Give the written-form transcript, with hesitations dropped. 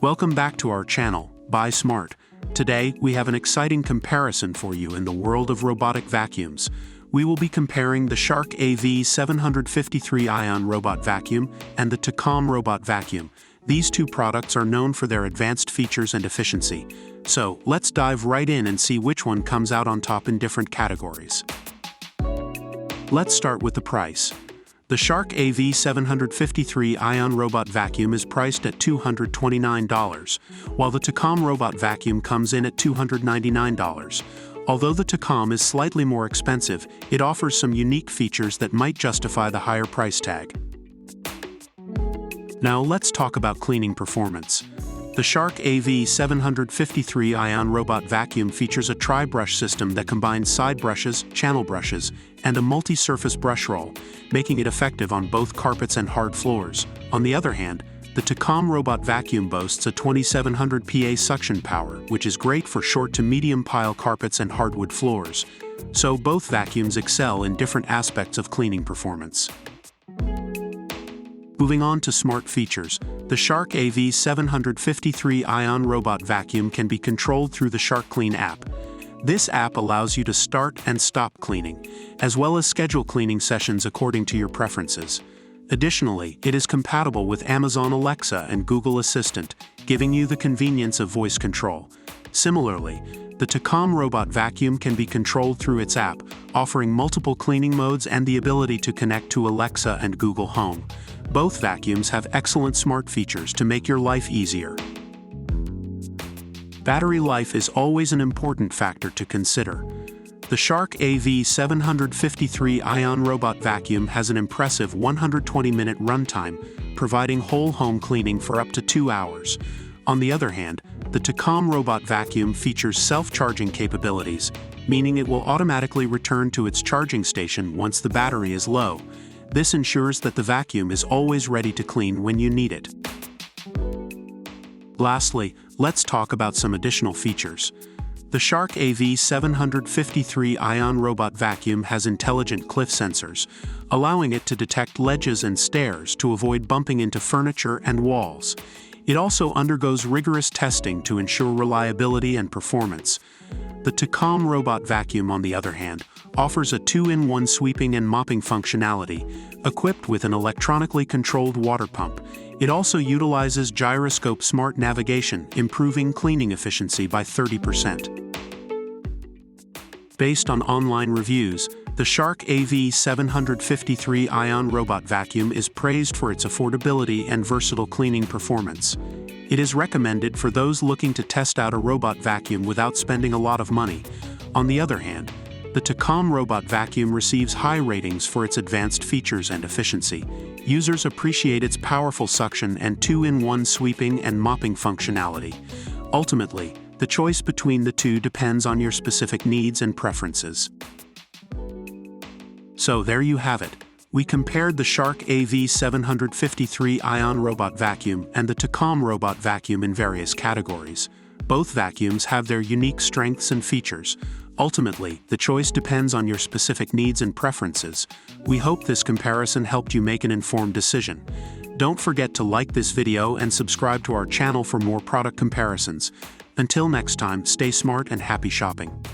Welcome back to our channel, Buy Smart. Today, we have an exciting comparison for you in the world of robotic vacuums. We will be comparing the Shark AV753 Ion Robot Vacuum and the Tikom Robot Vacuum. These two products are known for their advanced features and efficiency. So, let's dive right in and see which one comes out on top in different categories. Let's start with the price. The Shark AV753 Ion Robot Vacuum is priced at $229, while the Tikom Robot Vacuum comes in at $299. Although the Tikom is slightly more expensive, it offers some unique features that might justify the higher price tag. Now let's talk about cleaning performance. The Shark AV753 Ion Robot Vacuum features a tri-brush system that combines side brushes, channel brushes, and a multi-surface brush roll, making it effective on both carpets and hard floors. On the other hand, the Tikom Robot Vacuum boasts a 2700 PA suction power, which is great for short to medium pile carpets and hardwood floors. So both vacuums excel in different aspects of cleaning performance. Moving on to smart features, the Shark AV753 Ion Robot Vacuum can be controlled through the Shark Clean app. This app allows you to start and stop cleaning, as well as schedule cleaning sessions according to your preferences. Additionally, it is compatible with Amazon Alexa and Google Assistant, giving you the convenience of voice control. Similarly, the Tikom Robot Vacuum can be controlled through its app, offering multiple cleaning modes and the ability to connect to Alexa and Google Home. Both vacuums have excellent smart features to make your life easier. Battery life is always an important factor to consider. The Shark AV753 Ion Robot Vacuum has an impressive 120-minute runtime, providing whole home cleaning for up to 2 hours. On the other hand, the Tikom Robot Vacuum features self-charging capabilities, meaning it will automatically return to its charging station once the battery is low. This ensures that the vacuum is always ready to clean when you need it. Lastly, let's talk about some additional features. The Shark AV753 Ion Robot Vacuum has intelligent cliff sensors, allowing it to detect ledges and stairs to avoid bumping into furniture and walls. It also undergoes rigorous testing to ensure reliability and performance. The Tikom Robot Vacuum, on the other hand, offers a 2-in-1 sweeping and mopping functionality, equipped with an electronically controlled water pump. It also utilizes Gyroscope smart navigation, improving cleaning efficiency by 30%. Based on online reviews, the Shark AV753 Ion Robot Vacuum is praised for its affordability and versatile cleaning performance. It is recommended for those looking to test out a robot vacuum without spending a lot of money. On the other hand, the Tikom Robot Vacuum receives high ratings for its advanced features and efficiency. Users appreciate its powerful suction and 2-in-1 sweeping and mopping functionality. Ultimately, the choice between the two depends on your specific needs and preferences. So there you have it. We compared the Shark AV753 Ion Robot Vacuum and the Tikom Robot Vacuum in various categories. Both vacuums have their unique strengths and features. Ultimately, the choice depends on your specific needs and preferences. We hope this comparison helped you make an informed decision. Don't forget to like this video and subscribe to our channel for more product comparisons. Until next time, stay smart and happy shopping.